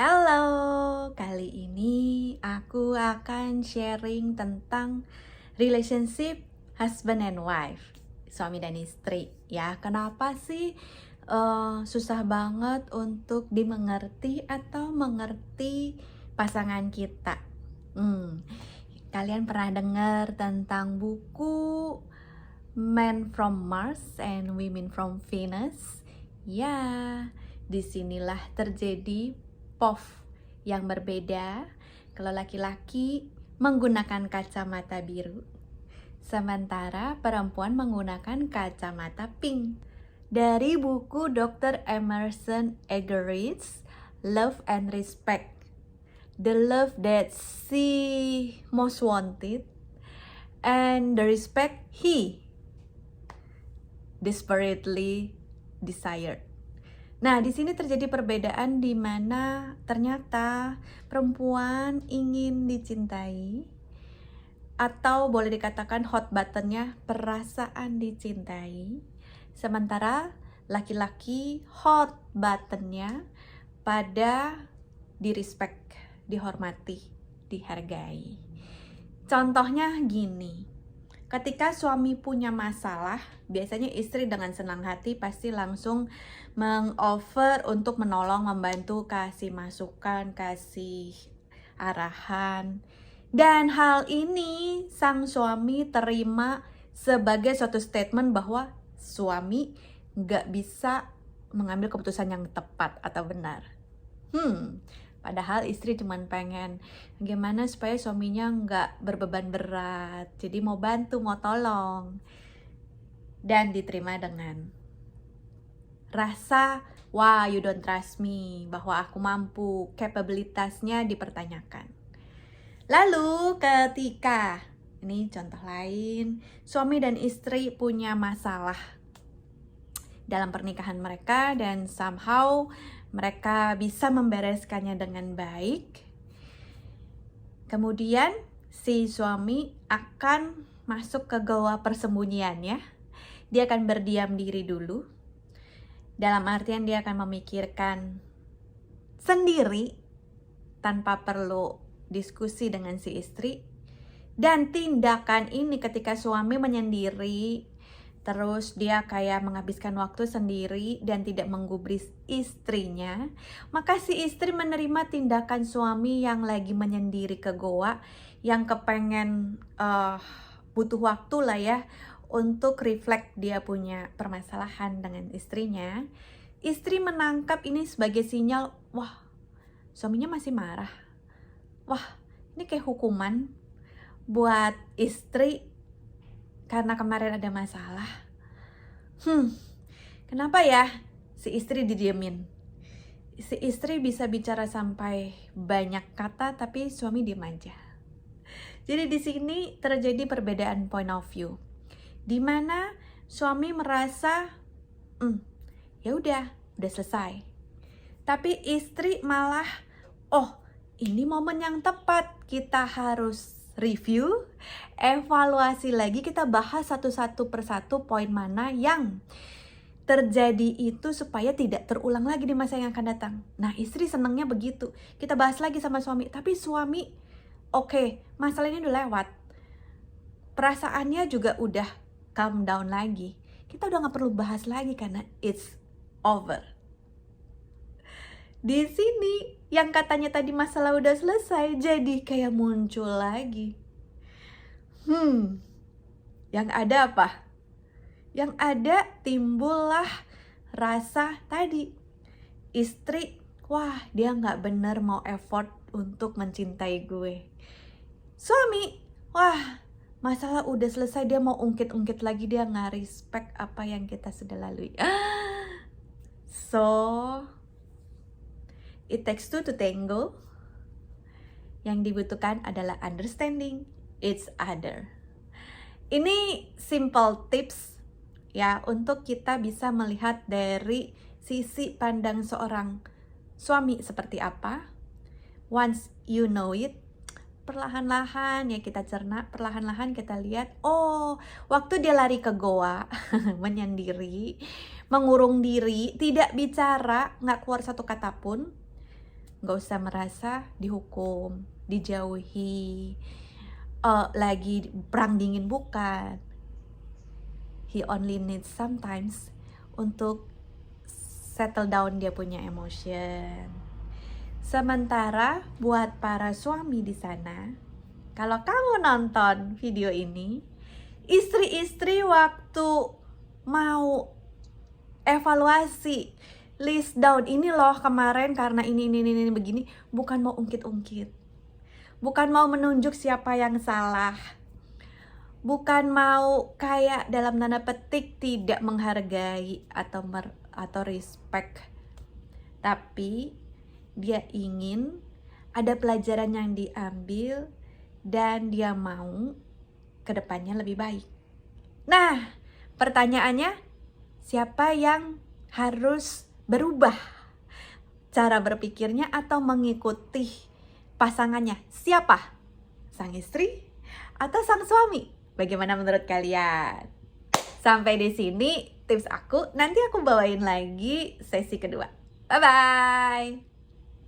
Halo, kali ini aku akan sharing tentang relationship husband and wife, suami dan istri. Ya, kenapa sih susah banget untuk dimengerti atau mengerti pasangan kita? Kalian pernah dengar tentang buku Men from Mars and Women from Venus? Ya, disinilah terjadi POV yang berbeda. Kalau laki-laki menggunakan kacamata biru, sementara perempuan menggunakan kacamata pink. Dari buku Dr. Emerson Eggerichs, Love and Respect, the love that she most wanted and the respect he desperately desired. Nah, di sini terjadi perbedaan di mana ternyata perempuan ingin dicintai, atau boleh dikatakan hot buttonnya perasaan dicintai, sementara laki-laki hot buttonnya pada di respect, dihormati, dihargai. Contohnya gini, ketika suami punya masalah, biasanya istri dengan senang hati pasti langsung meng-offer untuk menolong, membantu, kasih masukan, kasih arahan. Dan hal ini sang suami terima sebagai suatu statement bahwa suami gak bisa mengambil keputusan yang tepat atau benar. Padahal istri cuma pengen gimana supaya suaminya nggak berbeban berat, jadi mau bantu, mau tolong. Dan diterima dengan rasa, wah you don't trust me, bahwa aku mampu, kapabilitasnya dipertanyakan. Lalu ketika, ini contoh lain, suami dan istri punya masalah dalam pernikahan mereka dan somehow mereka bisa membereskannya dengan baik. Kemudian si suami akan masuk ke goa persembunyiannya. Dia akan berdiam diri dulu. Dalam artian dia akan memikirkan sendiri tanpa perlu diskusi dengan si istri. Dan tindakan ini ketika suami menyendiri, terus dia kayak menghabiskan waktu sendiri dan tidak menggubris istrinya, maka si istri menerima tindakan suami yang lagi menyendiri ke goa, yang kepengen butuh waktu lah ya untuk reflect dia punya permasalahan dengan istrinya. Istri menangkap ini sebagai sinyal, wah suaminya masih marah, wah ini kayak hukuman buat istri karena kemarin ada masalah. Kenapa ya si istri didiemin? Si istri bisa bicara sampai banyak kata tapi suami diem aja. Jadi di sini terjadi perbedaan point of view, di mana suami merasa ya udah selesai. Tapi istri malah, oh ini momen yang tepat, kita harus review, evaluasi lagi, kita bahas satu-satu persatu poin mana yang terjadi itu supaya tidak terulang lagi di masa yang akan datang. Nah, istri senangnya begitu. Kita bahas lagi sama suami, tapi suami oke, masalah ini udah lewat. Perasaannya juga udah calm down lagi. Kita udah gak perlu bahas lagi karena it's over. Di sini yang katanya tadi masalah udah selesai jadi kayak muncul lagi. Yang ada apa? Yang ada timbullah rasa tadi, istri, wah dia gak bener mau effort untuk mencintai gue. Suami, wah masalah udah selesai, dia mau ungkit-ungkit lagi, dia gak respect apa yang kita sudah lalui. So it takes two to tango. Yang dibutuhkan adalah understanding each other. Ini simple tips ya untuk kita bisa melihat dari sisi pandang seorang suami seperti apa. Once you know it, perlahan-lahan ya kita cerna, perlahan-lahan kita lihat, oh waktu dia lari ke goa, menyendiri, mengurung diri, tidak bicara, gak keluar satu kata pun, nggak usah merasa dihukum, dijauhi, lagi perang dingin, bukan. He only needs sometimes untuk settle down dia punya emotion. Sementara buat para suami di sana, kalau kamu nonton video ini, istri-istri waktu mau evaluasi, list down, ini loh kemarin karena ini begini, bukan mau ungkit-ungkit, bukan mau menunjuk siapa yang salah, bukan mau kayak dalam tanda petik tidak menghargai atau respect, tapi dia ingin ada pelajaran yang diambil dan dia mau kedepannya lebih baik. Nah, pertanyaannya, siapa yang harus berubah cara berpikirnya atau mengikuti pasangannya? Siapa? Sang istri atau sang suami? Bagaimana menurut kalian? Sampai di sini tips aku. Nanti aku bawain lagi sesi kedua. Bye-bye!